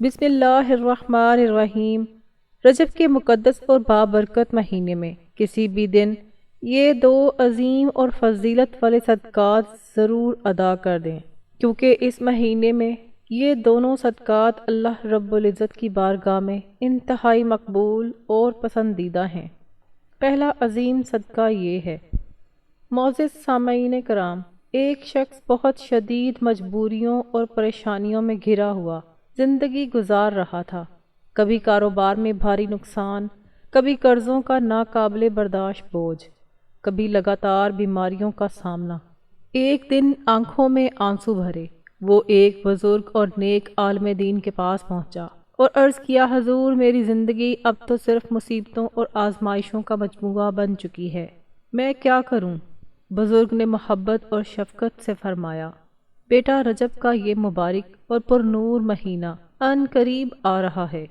بسم اللہ الرحمن الرحیم۔ رجب کے مقدس اور بابرکت مہینے میں کسی بھی دن یہ دو عظیم اور فضیلت والے صدقات ضرور ادا کر دیں، کیونکہ اس مہینے میں یہ دونوں صدقات اللہ رب العزت کی بارگاہ میں انتہائی مقبول اور پسندیدہ ہیں۔ پہلا عظیم صدقہ یہ ہے۔ معزز سامعین کرام، ایک شخص بہت شدید مجبوریوں اور پریشانیوں میں گھرا ہوا زندگی گزار رہا تھا۔ کبھی کاروبار میں بھاری نقصان، کبھی قرضوں کا ناقابل برداشت بوجھ، کبھی لگاتار بیماریوں کا سامنا۔ ایک دن آنکھوں میں آنسو بھرے وہ ایک بزرگ اور نیک عالم دین کے پاس پہنچا اور عرض کیا، حضور میری زندگی اب تو صرف مصیبتوں اور آزمائشوں کا مجموعہ بن چکی ہے، میں کیا کروں؟ بزرگ نے محبت اور شفقت سے فرمایا، بیٹا رجب کا یہ مبارک اور پر نور مہینہ ان قریب آ رہا ہے،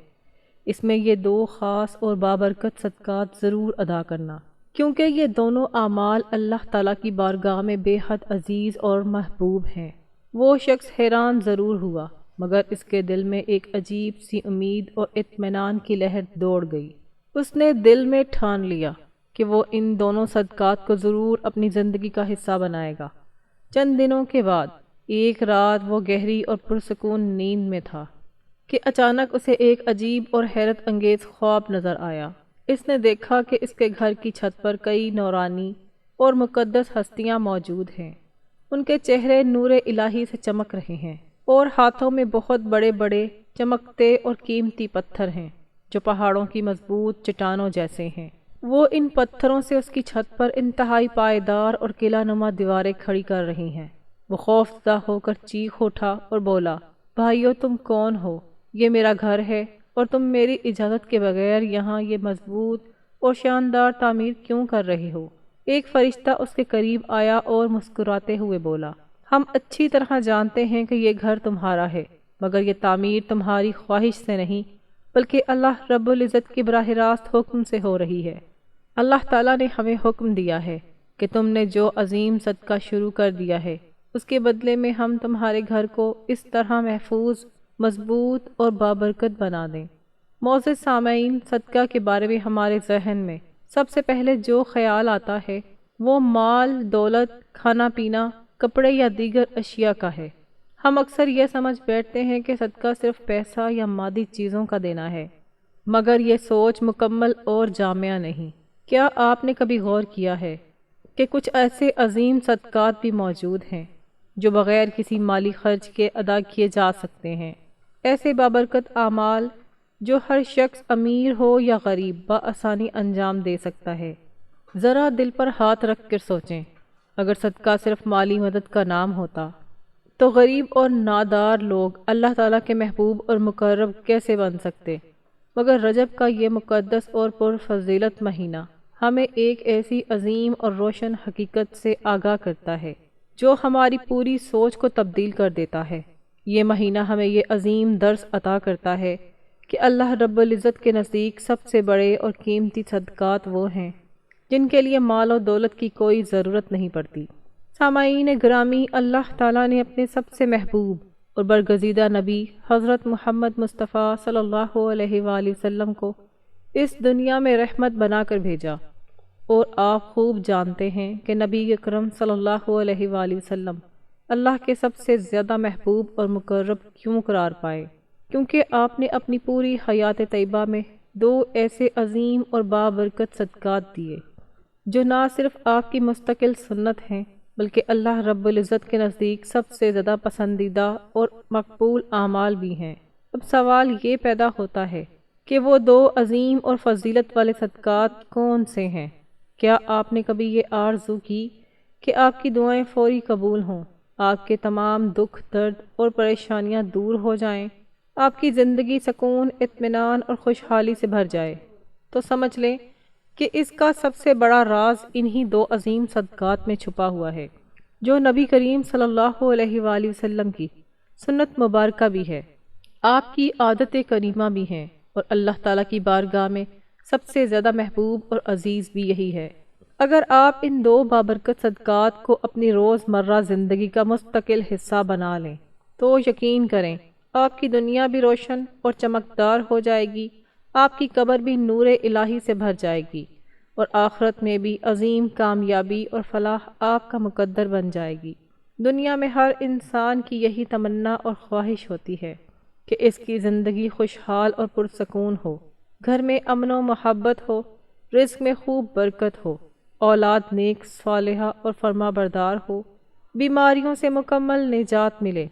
اس میں یہ دو خاص اور بابرکت صدقات ضرور ادا کرنا، کیونکہ یہ دونوں اعمال اللہ تعالیٰ کی بارگاہ میں بے حد عزیز اور محبوب ہیں۔ وہ شخص حیران ضرور ہوا، مگر اس کے دل میں ایک عجیب سی امید اور اطمینان کی لہر دوڑ گئی۔ اس نے دل میں ٹھان لیا کہ وہ ان دونوں صدقات کو ضرور اپنی زندگی کا حصہ بنائے گا۔ چند دنوں کے بعد ایک رات وہ گہری اور پرسکون نیند میں تھا کہ اچانک اسے ایک عجیب اور حیرت انگیز خواب نظر آیا۔ اس نے دیکھا کہ اس کے گھر کی چھت پر کئی نورانی اور مقدس ہستیاں موجود ہیں۔ ان کے چہرے نور الہی سے چمک رہے ہیں اور ہاتھوں میں بہت بڑے بڑے چمکتے اور قیمتی پتھر ہیں جو پہاڑوں کی مضبوط چٹانوں جیسے ہیں۔ وہ ان پتھروں سے اس کی چھت پر انتہائی پائیدار اور قلعہ نما دیواریں کھڑی کر رہی ہیں۔ وہ خوفزدہ ہو کر چیخ اٹھا اور بولا، بھائیو تم کون ہو؟ یہ میرا گھر ہے اور تم میری اجازت کے بغیر یہاں یہ مضبوط اور شاندار تعمیر کیوں کر رہے ہو؟ ایک فرشتہ اس کے قریب آیا اور مسکراتے ہوئے بولا، ہم اچھی طرح جانتے ہیں کہ یہ گھر تمہارا ہے، مگر یہ تعمیر تمہاری خواہش سے نہیں بلکہ اللہ رب العزت کے براہ راست حکم سے ہو رہی ہے۔ اللہ تعالیٰ نے ہمیں حکم دیا ہے کہ تم نے جو عظیم صدقہ شروع کر دیا ہے اس کے بدلے میں ہم تمہارے گھر کو اس طرح محفوظ، مضبوط اور بابرکت بنا دیں۔ معزز سامعین، صدقہ کے بارے میں ہمارے ذہن میں سب سے پہلے جو خیال آتا ہے وہ مال، دولت، کھانا پینا، کپڑے یا دیگر اشیاء کا ہے۔ ہم اکثر یہ سمجھ بیٹھتے ہیں کہ صدقہ صرف پیسہ یا مادی چیزوں کا دینا ہے، مگر یہ سوچ مکمل اور جامع نہیں۔ کیا آپ نے کبھی غور کیا ہے کہ کچھ ایسے عظیم صدقات بھی موجود ہیں جو بغیر کسی مالی خرچ کے ادا کیے جا سکتے ہیں؟ ایسے بابرکت اعمال جو ہر شخص امیر ہو یا غریب بآسانی انجام دے سکتا ہے۔ ذرا دل پر ہاتھ رکھ کر سوچیں، اگر صدقہ صرف مالی مدد کا نام ہوتا تو غریب اور نادار لوگ اللہ تعالیٰ کے محبوب اور مقرب کیسے بن سکتے؟ مگر رجب کا یہ مقدس اور پرفضیلت مہینہ ہمیں ایک ایسی عظیم اور روشن حقیقت سے آگاہ کرتا ہے جو ہماری پوری سوچ کو تبدیل کر دیتا ہے۔ یہ مہینہ ہمیں یہ عظیم درس عطا کرتا ہے کہ اللہ رب العزت کے نزدیک سب سے بڑے اور قیمتی صدقات وہ ہیں جن کے لیے مال و دولت کی کوئی ضرورت نہیں پڑتی۔ سامعین گرامی، اللہ تعالیٰ نے اپنے سب سے محبوب اور برگزیدہ نبی حضرت محمد مصطفیٰ صلی اللہ علیہ وآلہ وسلم کو اس دنیا میں رحمت بنا کر بھیجا، اور آپ خوب جانتے ہیں کہ نبی اکرم صلی اللہ علیہ وآلہ وسلم اللہ کے سب سے زیادہ محبوب اور مقرب کیوں قرار پائے؟ کیونکہ آپ نے اپنی پوری حیات طیبہ میں دو ایسے عظیم اور بابرکت صدقات دیے جو نہ صرف آپ کی مستقل سنت ہیں بلکہ اللہ رب العزت کے نزدیک سب سے زیادہ پسندیدہ اور مقبول اعمال بھی ہیں۔ اب سوال یہ پیدا ہوتا ہے کہ وہ دو عظیم اور فضیلت والے صدقات کون سے ہیں؟ کیا آپ نے کبھی یہ آرزو کی کہ آپ کی دعائیں فوری قبول ہوں، آپ کے تمام دکھ، درد اور پریشانیاں دور ہو جائیں، آپ کی زندگی سکون، اطمینان اور خوشحالی سے بھر جائے؟ تو سمجھ لیں کہ اس کا سب سے بڑا راز انہی دو عظیم صدقات میں چھپا ہوا ہے جو نبی کریم صلی اللہ علیہ وآلہ وسلم کی سنت مبارکہ بھی ہے، آپ کی عادت کریمہ بھی ہیں، اور اللہ تعالیٰ کی بارگاہ میں سب سے زیادہ محبوب اور عزیز بھی یہی ہے۔ اگر آپ ان دو بابرکت صدقات کو اپنی روز مرہ زندگی کا مستقل حصہ بنا لیں تو یقین کریں آپ کی دنیا بھی روشن اور چمکدار ہو جائے گی، آپ کی قبر بھی نور الہی سے بھر جائے گی، اور آخرت میں بھی عظیم کامیابی اور فلاح آپ کا مقدر بن جائے گی۔ دنیا میں ہر انسان کی یہی تمنا اور خواہش ہوتی ہے کہ اس کی زندگی خوشحال اور پرسکون ہو، گھر میں امن و محبت ہو، رزق میں خوب برکت ہو، اولاد نیک صالحہ اور فرما بردار ہو، بیماریوں سے مکمل نجات ملے،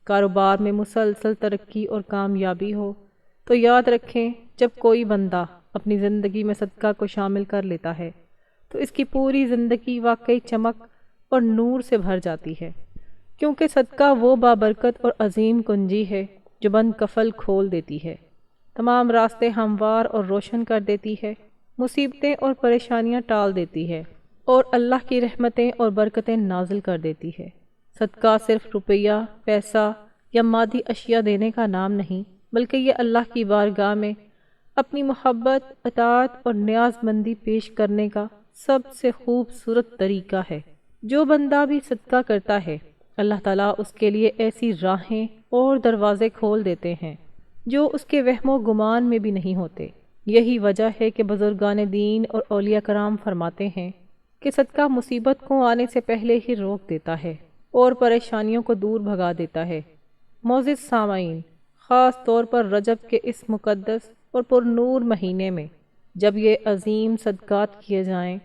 کاروبار میں مسلسل ترقی اور کامیابی ہو۔ تو یاد رکھیں، جب کوئی بندہ اپنی زندگی میں صدقہ کو شامل کر لیتا ہے تو اس کی پوری زندگی واقعی چمک اور نور سے بھر جاتی ہے، کیونکہ صدقہ وہ بابرکت اور عظیم کنجی ہے جو بند کفل کھول دیتی ہے، تمام راستے ہموار اور روشن کر دیتی ہے، مصیبتیں اور پریشانیاں ٹال دیتی ہے، اور اللہ کی رحمتیں اور برکتیں نازل کر دیتی ہے۔ صدقہ صرف روپیہ، پیسہ یا مادی اشیاء دینے کا نام نہیں، بلکہ یہ اللہ کی بارگاہ میں اپنی محبت، اطاعت اور نیاز مندی پیش کرنے کا سب سے خوبصورت طریقہ ہے۔ جو بندہ بھی صدقہ کرتا ہے، اللہ تعالیٰ اس کے لیے ایسی راہیں اور دروازے کھول دیتے ہیں جو اس کے وہم و گمان میں بھی نہیں ہوتے۔ یہی وجہ ہے کہ بزرگان دین اور اولیاء کرام فرماتے ہیں کہ صدقہ مصیبت کو آنے سے پہلے ہی روک دیتا ہے اور پریشانیوں کو دور بھگا دیتا ہے۔ معزز سامعین، خاص طور پر رجب کے اس مقدس اور پر نور مہینے میں جب یہ عظیم صدقات کیے جائیں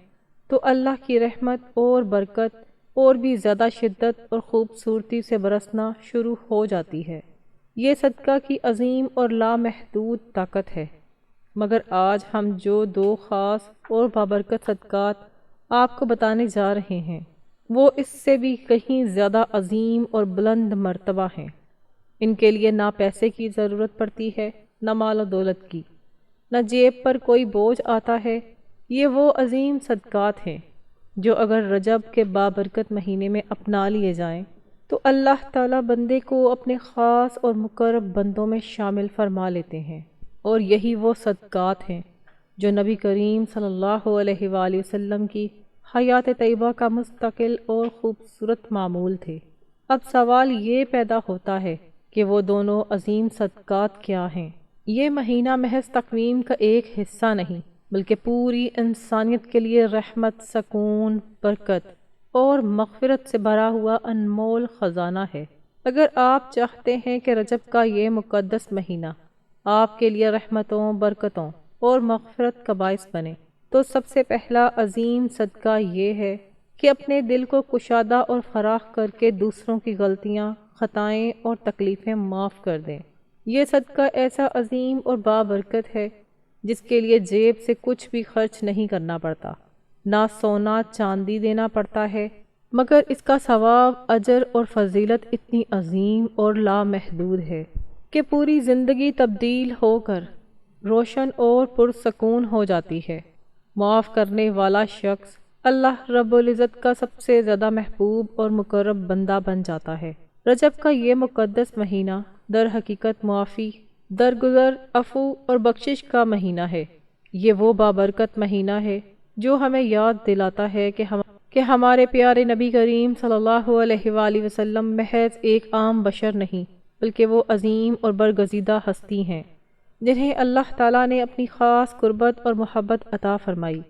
تو اللہ کی رحمت اور برکت اور بھی زیادہ شدت اور خوبصورتی سے برسنا شروع ہو جاتی ہے۔ یہ صدقہ کی عظیم اور لامحدود طاقت ہے، مگر آج ہم جو دو خاص اور بابرکت صدقات آپ کو بتانے جا رہے ہیں وہ اس سے بھی کہیں زیادہ عظیم اور بلند مرتبہ ہیں۔ ان کے لیے نہ پیسے کی ضرورت پڑتی ہے، نہ مال و دولت کی، نہ جیب پر کوئی بوجھ آتا ہے۔ یہ وہ عظیم صدقات ہیں جو اگر رجب کے بابرکت مہینے میں اپنا لیے جائیں تو اللہ تعالیٰ بندے کو اپنے خاص اور مقرب بندوں میں شامل فرما لیتے ہیں، اور یہی وہ صدقات ہیں جو نبی کریم صلی اللہ علیہ وآلہ وسلم کی حیات طیبہ کا مستقل اور خوبصورت معمول تھے۔ اب سوال یہ پیدا ہوتا ہے کہ وہ دونوں عظیم صدقات کیا ہیں؟ یہ مہینہ محض تقویم کا ایک حصہ نہیں، بلکہ پوری انسانیت کے لیے رحمت، سکون، برکت اور مغفرت سے بھرا ہوا انمول خزانہ ہے۔ اگر آپ چاہتے ہیں کہ رجب کا یہ مقدس مہینہ آپ کے لیے رحمتوں، برکتوں اور مغفرت کا باعث بنے تو سب سے پہلا عظیم صدقہ یہ ہے کہ اپنے دل کو کشادہ اور فراخ کر کے دوسروں کی غلطیاں، خطائیں اور تکلیفیں معاف کر دیں۔ یہ صدقہ ایسا عظیم اور بابرکت ہے جس کے لیے جیب سے کچھ بھی خرچ نہیں کرنا پڑتا، نہ سونا چاندی دینا پڑتا ہے، مگر اس کا ثواب، اجر اور فضیلت اتنی عظیم اور لامحدود ہے کہ پوری زندگی تبدیل ہو کر روشن اور پرسکون ہو جاتی ہے۔ معاف کرنے والا شخص اللہ رب العزت کا سب سے زیادہ محبوب اور مقرب بندہ بن جاتا ہے۔ رجب کا یہ مقدس مہینہ در حقیقت معافی، درگزر، عفو اور بخشش کا مہینہ ہے۔ یہ وہ بابرکت مہینہ ہے جو ہمیں یاد دلاتا ہے کہ ہمارے پیارے نبی کریم صلی اللہ علیہ وآلہ وسلم محض ایک عام بشر نہیں، بلکہ وہ عظیم اور برگزیدہ ہستی ہیں جنہیں اللہ تعالیٰ نے اپنی خاص قربت اور محبت عطا فرمائی،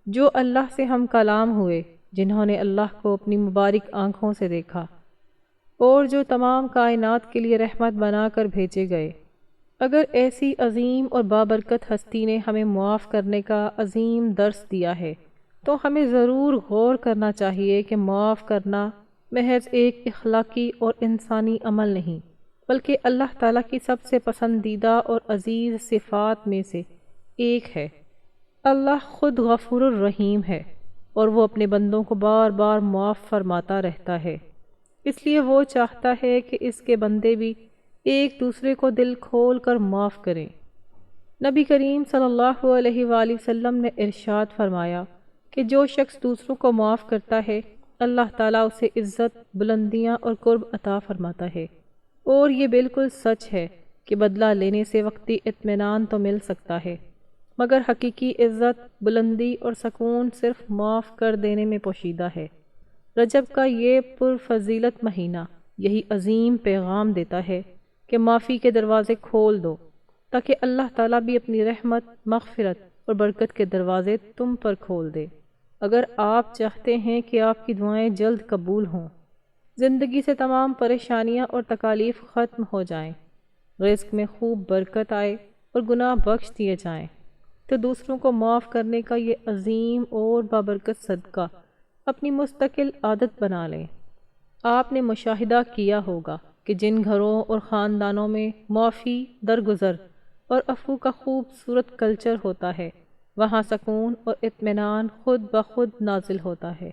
جو اللہ سے ہم کلام ہوئے، جنہوں نے اللہ کو اپنی مبارک آنکھوں سے دیکھا، اور جو تمام کائنات کے لیے رحمت بنا کر بھیجے گئے۔ اگر ایسی عظیم اور بابرکت ہستی نے ہمیں معاف کرنے کا عظیم درس دیا ہے تو ہمیں ضرور غور کرنا چاہیے کہ معاف کرنا محض ایک اخلاقی اور انسانی عمل نہیں، بلکہ اللہ تعالیٰ کی سب سے پسندیدہ اور عزیز صفات میں سے ایک ہے۔ اللہ خود غفور الرحیم ہے اور وہ اپنے بندوں کو بار بار معاف فرماتا رہتا ہے، اس لیے وہ چاہتا ہے کہ اس کے بندے بھی ایک دوسرے کو دل کھول کر معاف کریں۔ نبی کریم صلی اللہ علیہ وآلہ وسلم نے ارشاد فرمایا کہ جو شخص دوسروں کو معاف کرتا ہے اللہ تعالیٰ اسے عزت، بلندیاں اور قرب عطا فرماتا ہے، اور یہ بالکل سچ ہے کہ بدلہ لینے سے وقتی اطمینان تو مل سکتا ہے، مگر حقیقی عزت، بلندی اور سکون صرف معاف کر دینے میں پوشیدہ ہے۔ رجب کا یہ پرفضیلت مہینہ یہی عظیم پیغام دیتا ہے کہ معافی کے دروازے کھول دو تاکہ اللہ تعالیٰ بھی اپنی رحمت، مغفرت اور برکت کے دروازے تم پر کھول دے۔ اگر آپ چاہتے ہیں کہ آپ کی دعائیں جلد قبول ہوں، زندگی سے تمام پریشانیاں اور تکالیف ختم ہو جائیں، رزق میں خوب برکت آئے اور گناہ بخش دیے جائیں، تو دوسروں کو معاف کرنے کا یہ عظیم اور بابرکت صدقہ اپنی مستقل عادت بنا لیں۔ آپ نے مشاہدہ کیا ہوگا کہ جن گھروں اور خاندانوں میں معافی، درگزر اور عفو کا خوبصورت کلچر ہوتا ہے، وہاں سکون اور اطمینان خود بخود نازل ہوتا ہے،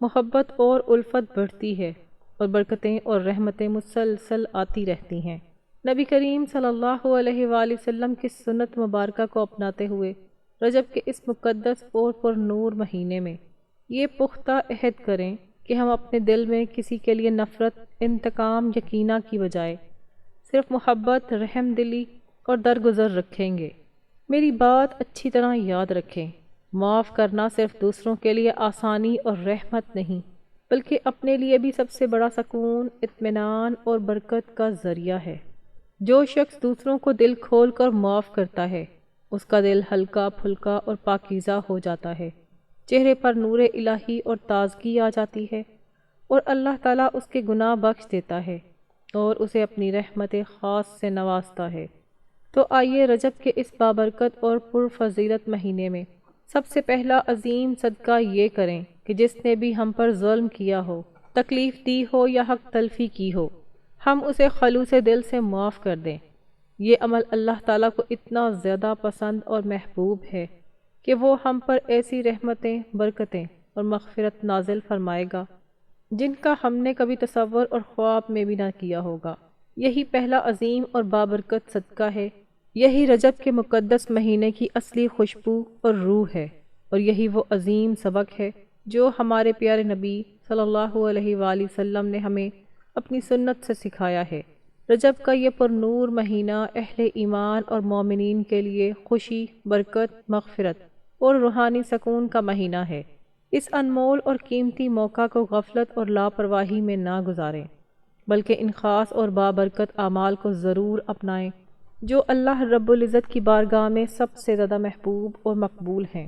محبت اور الفت بڑھتی ہے اور برکتیں اور رحمتیں مسلسل آتی رہتی ہیں۔ نبی کریم صلی اللہ علیہ وآلہ وسلم کی سنت مبارکہ کو اپناتے ہوئے رجب کے اس مقدس اور پر نور مہینے میں یہ پختہ عہد کریں کہ ہم اپنے دل میں کسی کے لیے نفرت، انتقام یا کینہ کی بجائے صرف محبت، رحم دلی اور درگزر رکھیں گے۔ میری بات اچھی طرح یاد رکھیں، معاف کرنا صرف دوسروں کے لیے آسانی اور رحمت نہیں، بلکہ اپنے لیے بھی سب سے بڑا سکون، اطمینان اور برکت کا ذریعہ ہے۔ جو شخص دوسروں کو دل کھول کر معاف کرتا ہے، اس کا دل ہلکا پھلکا اور پاکیزہ ہو جاتا ہے، چہرے پر نور الہی اور تازگی آ جاتی ہے، اور اللہ تعالیٰ اس کے گناہ بخش دیتا ہے اور اسے اپنی رحمت خاص سے نوازتا ہے۔ تو آئیے رجب کے اس بابرکت اور پرفضیلت مہینے میں سب سے پہلا عظیم صدقہ یہ کریں کہ جس نے بھی ہم پر ظلم کیا ہو، تکلیف دی ہو یا حق تلفی کی ہو، ہم اسے خلوص دل سے معاف کر دیں۔ یہ عمل اللہ تعالیٰ کو اتنا زیادہ پسند اور محبوب ہے کہ وہ ہم پر ایسی رحمتیں، برکتیں اور مغفرت نازل فرمائے گا جن کا ہم نے کبھی تصور اور خواب میں بھی نہ کیا ہوگا۔ یہی پہلا عظیم اور بابرکت صدقہ ہے، یہی رجب کے مقدس مہینے کی اصلی خوشبو اور روح ہے، اور یہی وہ عظیم سبق ہے جو ہمارے پیارے نبی صلی اللہ علیہ وآلہ وسلم نے ہمیں اپنی سنت سے سکھایا ہے۔ رجب کا یہ پر نور مہینہ اہل ایمان اور مومنین کے لیے خوشی، برکت، مغفرت اور روحانی سکون کا مہینہ ہے۔ اس انمول اور قیمتی موقع کو غفلت اور لاپرواہی میں نہ گزاریں، بلکہ ان خاص اور بابرکت اعمال کو ضرور اپنائیں جو اللہ رب العزت کی بارگاہ میں سب سے زیادہ محبوب اور مقبول ہیں۔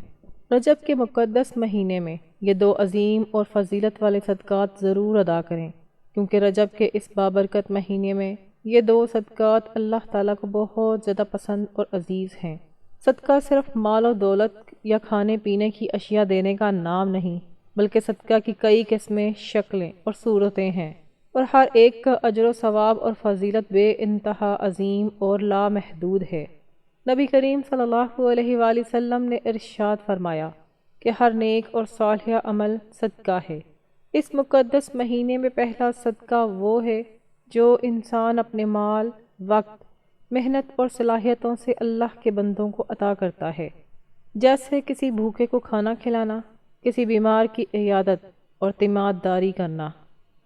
رجب کے مقدس مہینے میں یہ دو عظیم اور فضیلت والے صدقات ضرور ادا کریں، کیونکہ رجب کے اس بابرکت مہینے میں یہ دو صدقات اللہ تعالیٰ کو بہت زیادہ پسند اور عزیز ہیں۔ صدقہ صرف مال و دولت یا کھانے پینے کی اشیاء دینے کا نام نہیں، بلکہ صدقہ کی کئی قسمیں، شکلیں اور صورتیں ہیں، اور ہر ایک کا اجر و ثواب اور فضیلت بے انتہا عظیم اور لامحدود ہے۔ نبی کریم صلی اللہ علیہ وآلہ وسلم نے ارشاد فرمایا کہ ہر نیک اور صالح عمل صدقہ ہے۔ اس مقدس مہینے میں پہلا صدقہ وہ ہے جو انسان اپنے مال، وقت، محنت اور صلاحیتوں سے اللہ کے بندوں کو عطا کرتا ہے، جیسے کسی بھوکے کو کھانا کھلانا، کسی بیمار کی عیادت اور تیمارداری کرنا،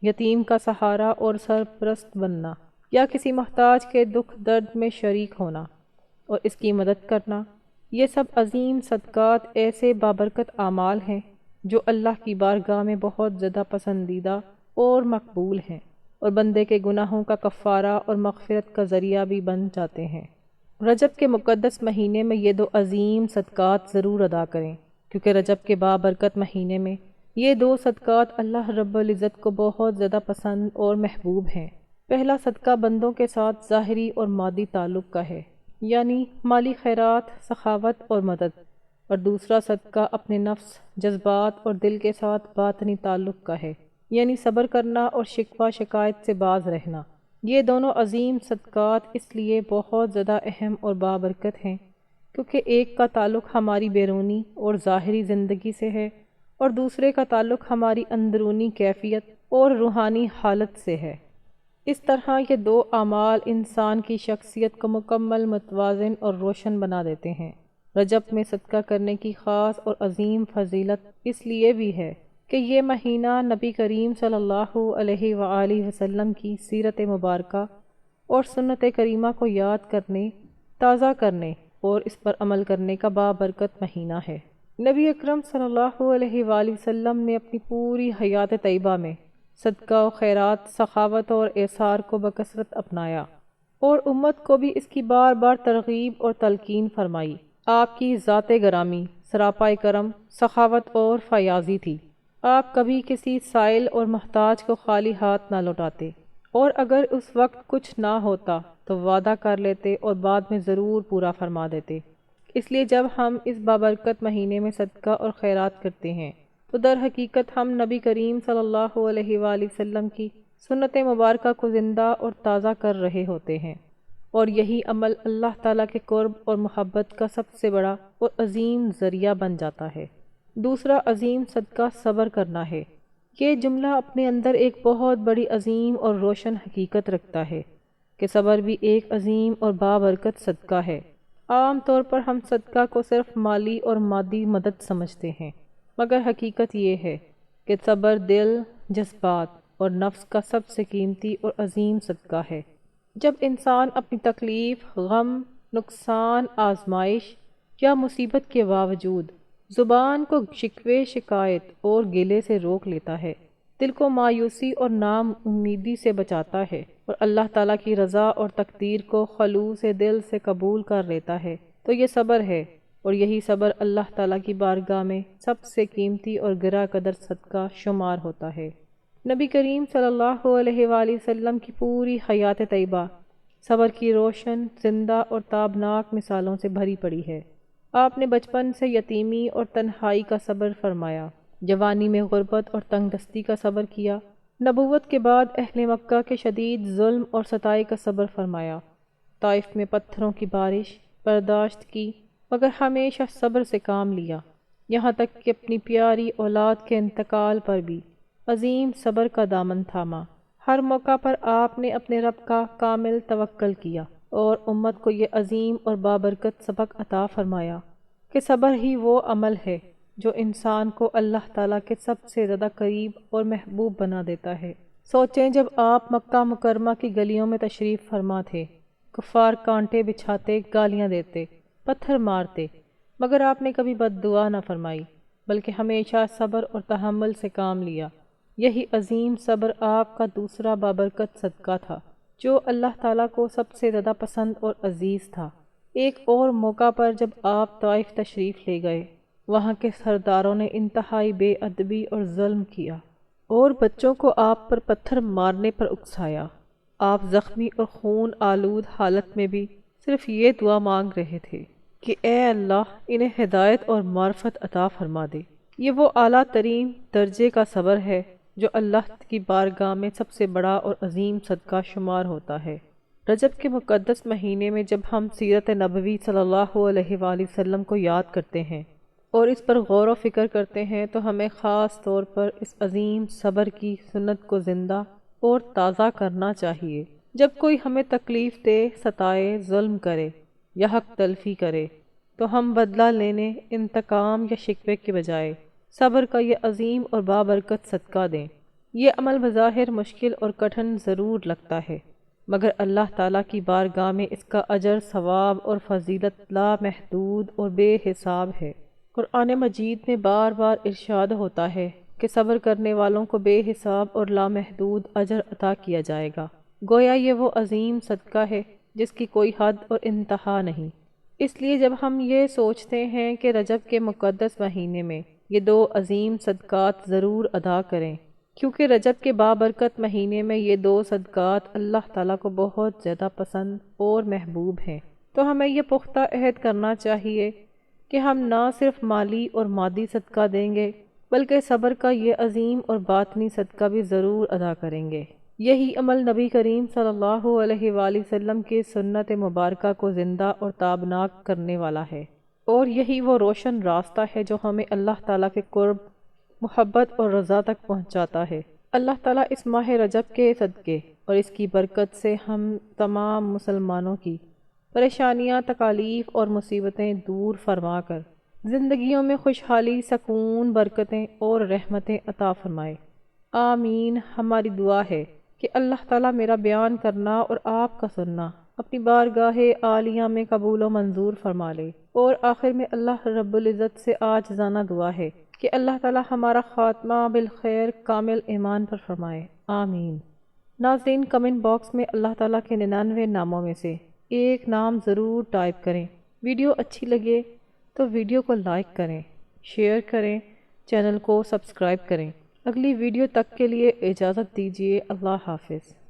یتیم کا سہارا اور سرپرست بننا، یا کسی محتاج کے دکھ درد میں شریک ہونا اور اس کی مدد کرنا۔ یہ سب عظیم صدقات ایسے بابرکت اعمال ہیں جو اللہ کی بارگاہ میں بہت زیادہ پسندیدہ اور مقبول ہیں، اور بندے کے گناہوں کا کفارہ اور مغفرت کا ذریعہ بھی بن جاتے ہیں۔ رجب کے مقدس مہینے میں یہ دو عظیم صدقات ضرور ادا کریں، کیونکہ رجب کے بابرکت مہینے میں یہ دو صدقات اللہ رب العزت کو بہت زیادہ پسند اور محبوب ہیں۔ پہلا صدقہ بندوں کے ساتھ ظاہری اور مادی تعلق کا ہے، یعنی مالی خیرات، سخاوت اور مدد، اور دوسرا صدقہ اپنے نفس، جذبات اور دل کے ساتھ باطنی تعلق کا ہے، یعنی صبر کرنا اور شکوہ شکایت سے باز رہنا۔ یہ دونوں عظیم صدقات اس لیے بہت زیادہ اہم اور بابرکت ہیں کیونکہ ایک کا تعلق ہماری بیرونی اور ظاہری زندگی سے ہے، اور دوسرے کا تعلق ہماری اندرونی کیفیت اور روحانی حالت سے ہے۔ اس طرح یہ دو اعمال انسان کی شخصیت کو مکمل، متوازن اور روشن بنا دیتے ہیں۔ رجب میں صدقہ کرنے کی خاص اور عظیم فضیلت اس لیے بھی ہے کہ یہ مہینہ نبی کریم صلی اللہ علیہ وآلہ وسلم کی سیرت مبارکہ اور سنت کریمہ کو یاد کرنے، تازہ کرنے اور اس پر عمل کرنے کا بابرکت مہینہ ہے۔ نبی اکرم صلی اللہ علیہ وآلہ وسلم نے اپنی پوری حیات طیبہ میں صدقہ و خیرات، سخاوت اور اعصار کو بکثرت اپنایا، اور امت کو بھی اس کی بار بار ترغیب اور تلقین فرمائی۔ آپ کی ذات گرامی سراپا کرم، سخاوت اور فیاضی تھی۔ آپ کبھی کسی سائل اور محتاج کو خالی ہاتھ نہ لوٹاتے، اور اگر اس وقت کچھ نہ ہوتا تو وعدہ کر لیتے اور بعد میں ضرور پورا فرما دیتے۔ اس لیے جب ہم اس بابرکت مہینے میں صدقہ اور خیرات کرتے ہیں تو در حقیقت ہم نبی کریم صلی اللہ علیہ وآلہ وسلم کی سنت مبارکہ کو زندہ اور تازہ کر رہے ہوتے ہیں، اور یہی عمل اللہ تعالیٰ کے قرب اور محبت کا سب سے بڑا اور عظیم ذریعہ بن جاتا ہے۔ دوسرا عظیم صدقہ صبر کرنا ہے۔ یہ جملہ اپنے اندر ایک بہت بڑی عظیم اور روشن حقیقت رکھتا ہے کہ صبر بھی ایک عظیم اور بابرکت صدقہ ہے۔ عام طور پر ہم صدقہ کو صرف مالی اور مادی مدد سمجھتے ہیں، مگر حقیقت یہ ہے کہ صبر دل، جذبات اور نفس کا سب سے قیمتی اور عظیم صدقہ ہے۔ جب انسان اپنی تکلیف، غم، نقصان، آزمائش یا مصیبت کے باوجود زبان کو شکوے، شکایت اور گلے سے روک لیتا ہے، دل کو مایوسی اور ناامیدی سے بچاتا ہے، اور اللہ تعالیٰ کی رضا اور تقدیر کو خلوص دل سے قبول کر لیتا ہے، تو یہ صبر ہے، اور یہی صبر اللہ تعالیٰ کی بارگاہ میں سب سے قیمتی اور گراں قدر صدقہ شمار ہوتا ہے۔ نبی کریم صلی اللہ علیہ وآلہ وسلم کی پوری حیات طیبہ صبر کی روشن، زندہ اور تابناک مثالوں سے بھری پڑی ہے۔ آپ نے بچپن سے یتیمی اور تنہائی کا صبر فرمایا، جوانی میں غربت اور تنگ دستی کا صبر کیا، نبوت کے بعد اہل مکہ کے شدید ظلم اور ستائی کا صبر فرمایا، طائف میں پتھروں کی بارش برداشت کی، مگر ہمیشہ صبر سے کام لیا، یہاں تک کہ اپنی پیاری اولاد کے انتقال پر بھی عظیم صبر کا دامن تھاما۔ ہر موقع پر آپ نے اپنے رب کا کامل توکل کیا اور امت کو یہ عظیم اور بابرکت سبق عطا فرمایا کہ صبر ہی وہ عمل ہے جو انسان کو اللہ تعالیٰ کے سب سے زیادہ قریب اور محبوب بنا دیتا ہے۔ سوچیں جب آپ مکہ مکرمہ کی گلیوں میں تشریف فرما تھے، کفار کانٹے بچھاتے، گالیاں دیتے، پتھر مارتے، مگر آپ نے کبھی بد دعا نہ فرمائی، بلکہ ہمیشہ صبر اور تحمل سے کام لیا۔ یہی عظیم صبر آپ کا دوسرا بابرکت صدقہ تھا، جو اللہ تعالیٰ کو سب سے زیادہ پسند اور عزیز تھا۔ ایک اور موقع پر جب آپ طائف تشریف لے گئے، وہاں کے سرداروں نے انتہائی بے ادبی اور ظلم کیا، اور بچوں کو آپ پر پتھر مارنے پر اکسایا۔ آپ زخمی اور خون آلود حالت میں بھی صرف یہ دعا مانگ رہے تھے کہ اے اللہ انہیں ہدایت اور معرفت عطا فرما دے۔ یہ وہ اعلیٰ ترین درجے کا صبر ہے جو اللہ کی بارگاہ میں سب سے بڑا اور عظیم صدقہ شمار ہوتا ہے۔ رجب کے مقدس مہینے میں جب ہم سیرت نبوی صلی اللہ علیہ وآلہ وسلم کو یاد کرتے ہیں اور اس پر غور و فکر کرتے ہیں تو ہمیں خاص طور پر اس عظیم صبر کی سنت کو زندہ اور تازہ کرنا چاہیے۔ جب کوئی ہمیں تکلیف دے، ستائے، ظلم کرے یا حق تلفی کرے تو ہم بدلہ لینے، انتقام یا شکوے کے بجائے صبر کا یہ عظیم اور بابرکت صدقہ دیں۔ یہ عمل بظاہر مشکل اور کٹھن ضرور لگتا ہے، مگر اللہ تعالیٰ کی بارگاہ میں اس کا اجر، ثواب اور فضیلت لامحدود اور بے حساب ہے۔ قرآن مجید میں بار بار ارشاد ہوتا ہے کہ صبر کرنے والوں کو بے حساب اور لامحدود اجر عطا کیا جائے گا۔ گویا یہ وہ عظیم صدقہ ہے جس کی کوئی حد اور انتہا نہیں۔ اس لیے جب ہم یہ سوچتے ہیں کہ رجب کے مقدس مہینے میں یہ دو عظیم صدقات ضرور ادا کریں، کیونکہ رجب کے بابرکت مہینے میں یہ دو صدقات اللہ تعالیٰ کو بہت زیادہ پسند اور محبوب ہیں، تو ہمیں یہ پختہ عہد کرنا چاہیے کہ ہم نہ صرف مالی اور مادی صدقہ دیں گے بلکہ صبر کا یہ عظیم اور باطنی صدقہ بھی ضرور ادا کریں گے۔ یہی عمل نبی کریم صلی اللہ علیہ وآلہ وسلم کی سنت مبارکہ کو زندہ اور تابناک کرنے والا ہے، اور یہی وہ روشن راستہ ہے جو ہمیں اللہ تعالیٰ کے قرب، محبت اور رضا تک پہنچاتا ہے۔ اللہ تعالیٰ اس ماہ رجب کے صدقے اور اس کی برکت سے ہم تمام مسلمانوں کی پریشانیاں، تکالیف اور مصیبتیں دور فرما کر زندگیوں میں خوشحالی، سکون، برکتیں اور رحمتیں عطا فرمائے۔ آمین۔ ہماری دعا ہے کہ اللہ تعالیٰ میرا بیان کرنا اور آپ کا سننا اپنی بارگاہ عالیہ میں قبول و منظور فرما لے، اور آخر میں اللہ رب العزت سے عاجزانہ دعا ہے کہ اللہ تعالیٰ ہمارا خاتمہ بالخیر کامل ایمان پر فرمائے۔ آمین۔ ناظرین، کمنٹ باکس میں اللہ تعالیٰ کے 99 ناموں میں سے ایک نام ضرور ٹائپ کریں۔ ویڈیو اچھی لگے تو ویڈیو کو لائک کریں، شیئر کریں، چینل کو سبسکرائب کریں۔ اگلی ویڈیو تک کے لیے اجازت دیجیے۔ اللہ حافظ۔